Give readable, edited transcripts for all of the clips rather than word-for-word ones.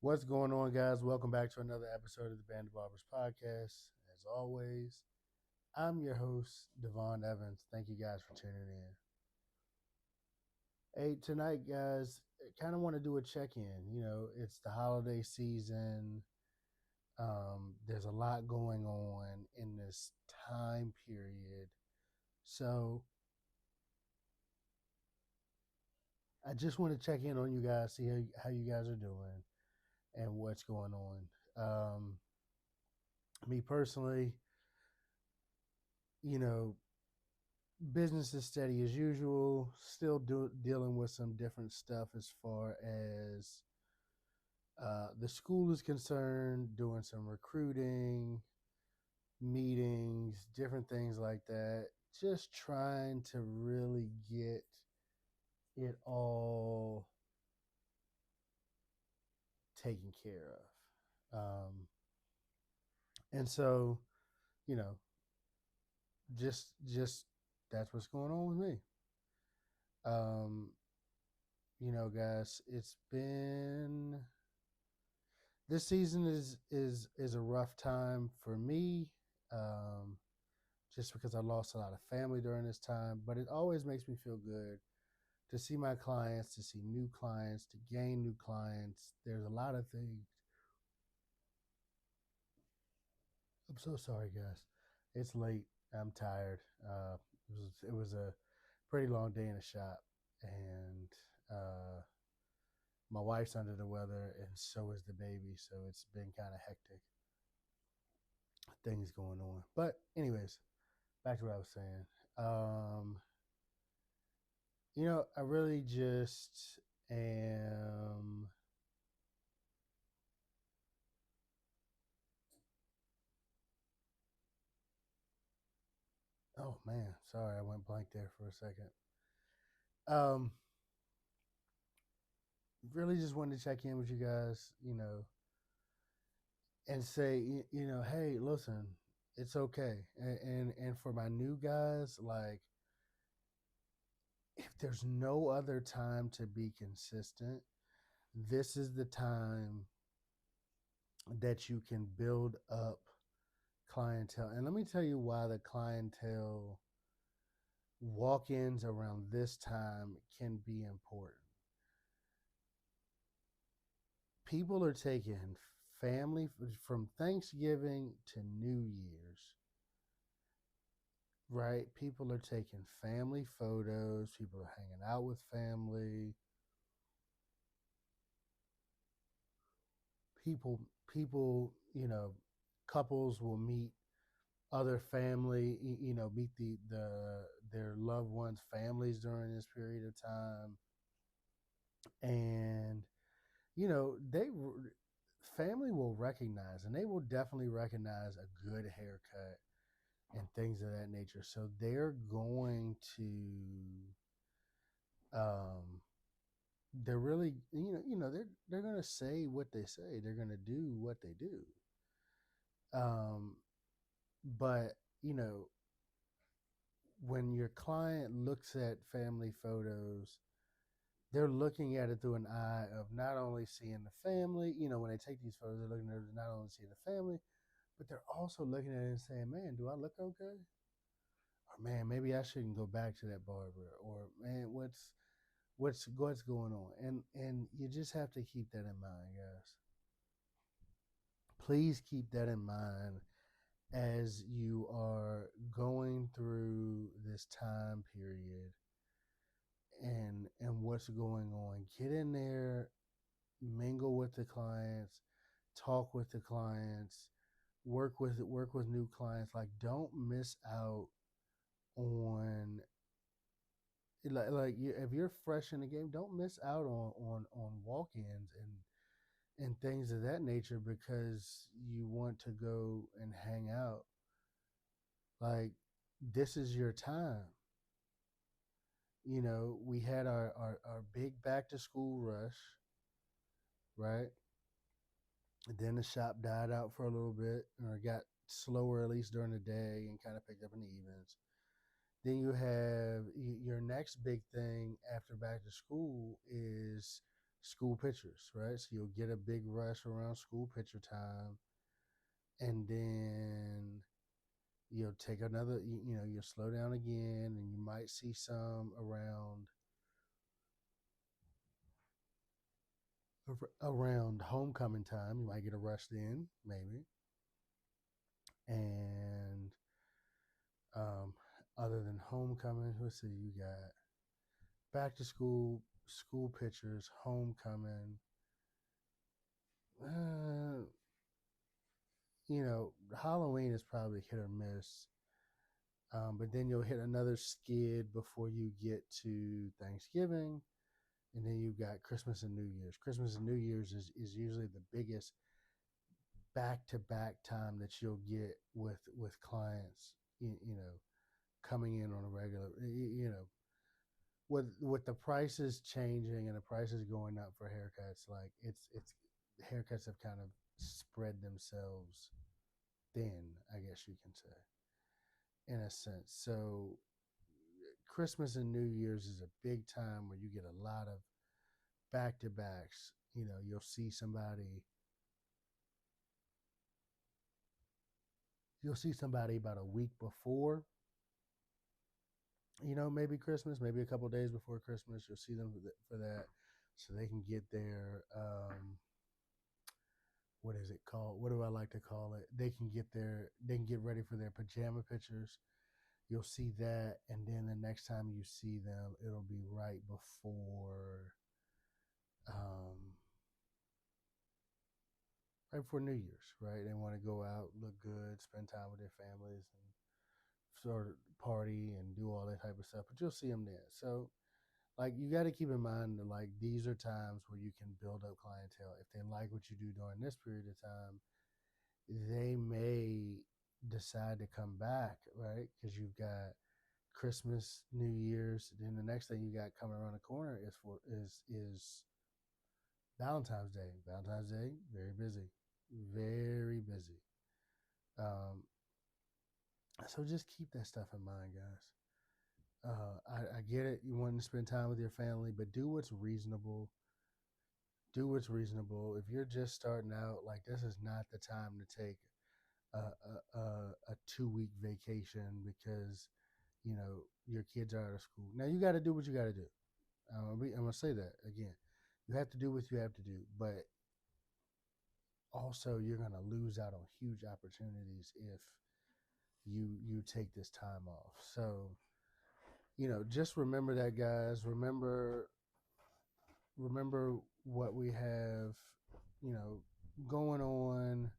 What's going on, guys? Welcome back to another episode of the Band of Barbers podcast. As always, I'm your host, Devon Evans. Thank you guys for tuning in. Hey, tonight, guys, kind of want to do a check in. It's the holiday season. There's a lot going on in this time period. So, I just want to check in on you guys, see how you guys are doing and what's going on. Me personally, you know, business is steady as usual. Still dealing with some different stuff as far as the school is concerned, doing some recruiting, meetings, different things like that. Just trying to really get it all taken care of. And so, you know, just that's what's going on with me. Um, guys, it's been this season is a rough time for me, um, just because I lost a lot of family during this time. But it always makes me feel good to see my clients, to see new clients, to gain new clients. There's a lot of things. I'm so sorry, guys. It's late. I'm tired. It was a pretty long day in the shop, and my wife's under the weather, and so is the baby. So it's been kind of hectic. Things going on. But anyways, back to what I was saying. Um, I really just am. Oh man, sorry, I went blank there for a second. Um, really just wanted to check in with you guys, and say, hey, listen, it's okay. And for my new guys, like, if there's no other time to be consistent, this is the time that you can build up clientele. And let me tell you why the clientele walk-ins around this time can be important. People are taking family from Thanksgiving to New Year's, right? People are taking family photos, people are hanging out with family. People, couples will meet other family, meet their loved ones' families during this period of time. And they family will recognize, and they will definitely recognize a good haircut and things of that nature. So they're going to um they're really, they're going to say what they say, they're going to do what they do. Um but when your client looks at family photos, they're looking at it through an eye of not only seeing the family. When they take these photos, they're looking at it not only seeing the family, but they're also looking at it and saying, man, do I look okay? Or man, maybe I shouldn't go back to that barber. Or man, what's going on? And you just have to keep that in mind, guys. Please keep that in mind as you are going through this time period and what's going on. Get in there, mingle with the clients, talk with the clients, work with new clients. Like, don't miss out on, if you're fresh in the game, don't miss out on walk-ins and things of that nature because you want to go and hang out. Like, this is your time. We had our big back to school rush, right? And then the shop died out for a little bit, or got slower at least during the day and kind of picked up in the evenings. Then you have your next big thing after back to school is school pictures, right? So you'll get a big rush around school picture time, and then you'll take another, you'll slow down again, and you might see some around homecoming time. You might get a rush then, maybe. And um, other than homecoming, let's see, you got back to school pictures, homecoming. Uh, Halloween is probably hit or miss. But then you'll hit another skid before you get to Thanksgiving, and then you've got Christmas and New Year's. Christmas and New Year's is usually the biggest back to back time that you'll get with clients. Coming in on a regular. With the prices changing and the prices going up for haircuts, like it's haircuts have kind of spread themselves thin, I guess you can say, in a sense. So Christmas and New Year's is a big time where you get a lot of back to backs. You'll see somebody about a week before, maybe Christmas, maybe a couple of days before Christmas. You'll see them for that, so they can get their what is it called? What do I like to call it? They can get ready for their pajama pictures. You'll see that, and then the next time you see them, it'll be um, right before New Year's, right? They want to go out, look good, spend time with their families, and sort of party and do all that type of stuff. But you'll see them then. So, like, you got to keep in mind that, like, these are times where you can build up clientele. If they like what you do during this period of time, they may decide to come back, right? Because you've got Christmas, New Year's, then the next thing you got coming around the corner is Valentine's Day. Valentine's Day, very busy, very busy. Um, so just keep that stuff in mind, guys. I get it. You want to spend time with your family, but do what's reasonable. Do what's reasonable. If you're just starting out, like, this is not the time to take a 2 week vacation because your kids are out of school. Now you got to do what you got to do. I'm gonna say that again. You have to do what you have to do, but also you're gonna lose out on huge opportunities if you take this time off. So just remember that, guys. Remember what we have, you know, going on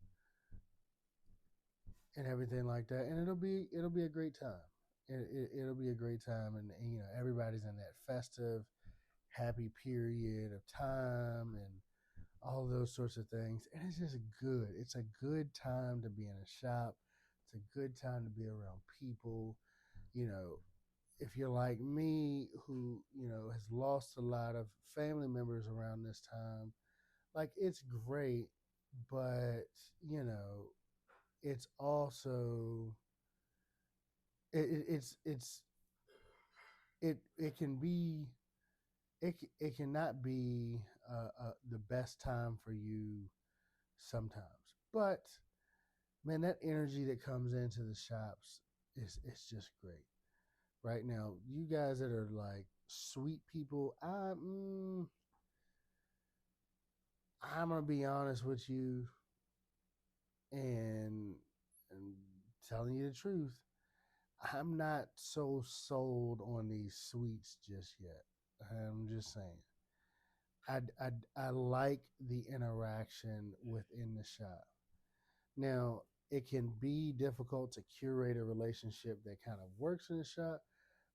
and everything like that, and it'll be a great time. It'll be a great time, and everybody's in that festive, happy period of time, and all those sorts of things, and it's just good. It's a good time to be in a shop. It's a good time to be around people. You know, if you're like me, who has lost a lot of family members around this time, like, it's great, but it's also it's it can be it cannot be the best time for you sometimes. But man, that energy that comes into the shops is it's just great. Right now, you guys that are like sweet people, I'm gonna be honest with you, and and telling you the truth. I'm not so sold on these sweets just yet. I'm just saying. I like the interaction within the shop. Now, it can be difficult to curate a relationship that kind of works in the shop,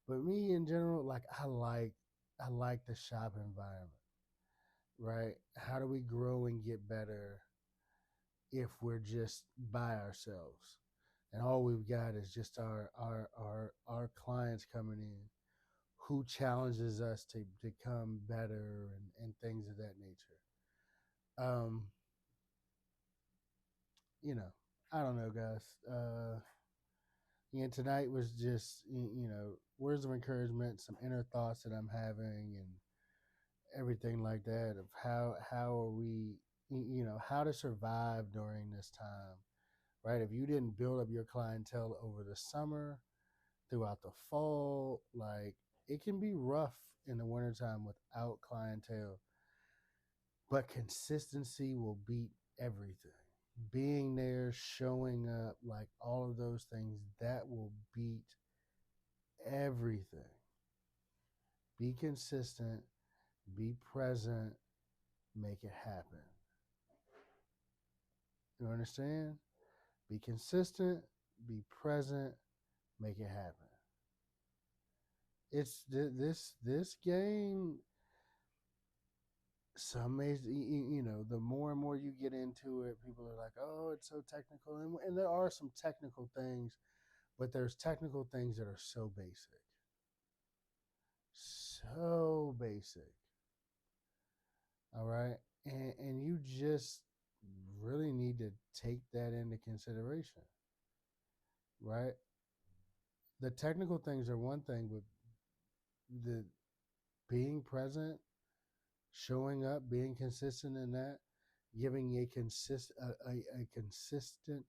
but me in general, like, I like the shop environment, right? How do we grow and get better if we're just by ourselves? And all we've got is just our clients coming in who challenges us to become better and things of that nature. Um, you know, I don't know, guys. And tonight was just, words of encouragement, some inner thoughts that I'm having, everything like that of how are we, how to survive during this time, right? If you didn't build up your clientele over the summer, throughout the fall, like it can be rough in the wintertime without clientele, but consistency will beat everything. Being there, showing up, like all of those things, that will beat everything. Be consistent, be present, make it happen. You understand? Be consistent, be present, make it happen. It's this game. Some may, the more and more you get into it, people are like, "Oh, it's so technical," and there are some technical things, but there's technical things that are so basic, so basic. All right, and you just really need to take that into consideration, right? The technical things are one thing, but the being present, showing up, being consistent in that, giving a consistent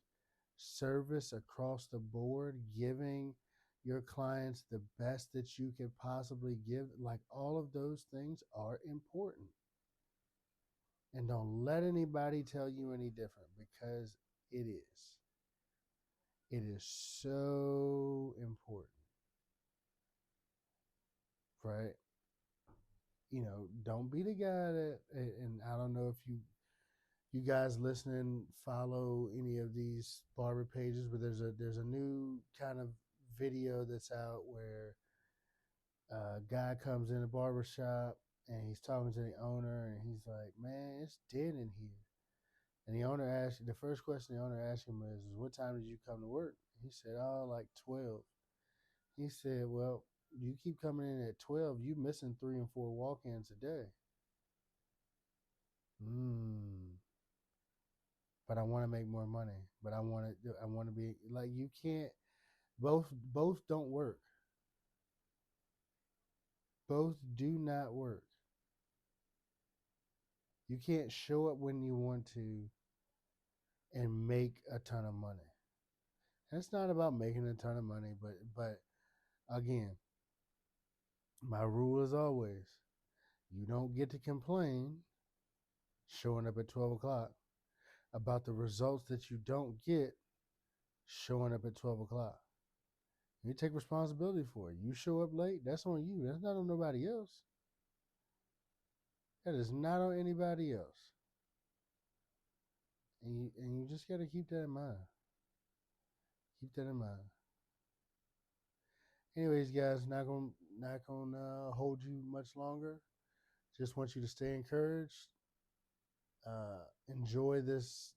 service across the board, giving your clients the best that you could possibly give, like all of those things are important. And don't let anybody tell you any different because it is. It is so important, right? Don't be the guy that, and I don't know if you guys listening follow any of these barber pages, but there's a new kind of video that's out where a guy comes in a barber shop and he's talking to the owner and he's like, "Man, it's dead in here." And the first question the owner asked him is, "What time did you come to work?" He said, "Oh, like 12." He said, "Well, you keep coming in at 12. You missing 3 and 4 walk-ins a day." Hmm. But I want to make more money. But I want to be like, you can't. Both don't work. Both do not work. You can't show up when you want to and make a ton of money. And it's not about making a ton of money, but again, my rule is always you don't get to complain showing up at 12 o'clock about the results that you don't get showing up at 12 o'clock. You take responsibility for it. You show up late, that's on you. That's not on nobody else. That is not on anybody else. And you just got to keep that in mind. Keep that in mind. Anyways, guys, not gonna hold you much longer. Just want you to stay encouraged. Enjoy this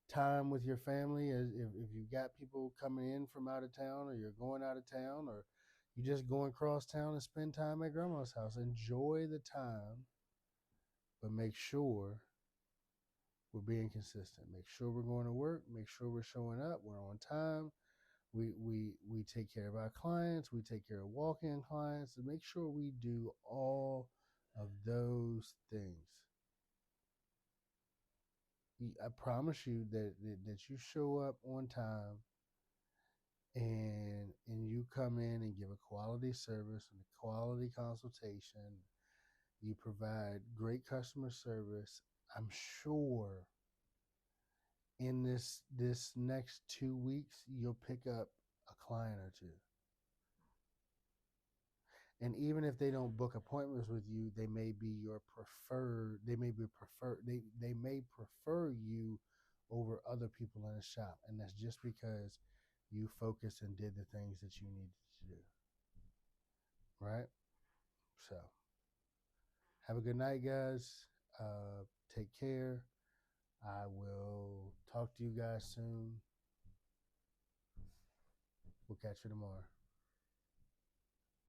time with your family. As if you got people coming in from out of town, or you're going out of town, or you just going across town and spend time at grandma's house. Enjoy the time, but make sure we're being consistent. Make sure we're going to work. Make sure we're showing up. We're on time. We take care of our clients. We take care of walk-in clients. And make sure we do all of those things. I promise you that you show up on time and you come in and give a quality service and a quality consultation. You provide great customer service. I'm sure in this next 2 weeks you'll pick up a client or two. And even if they don't book appointments with you, they may be your preferred. They may prefer you over other people in the shop, and that's just because you focused and did the things that you needed to do. Right? So, have a good night, guys. Take care. I will talk to you guys soon. We'll catch you tomorrow.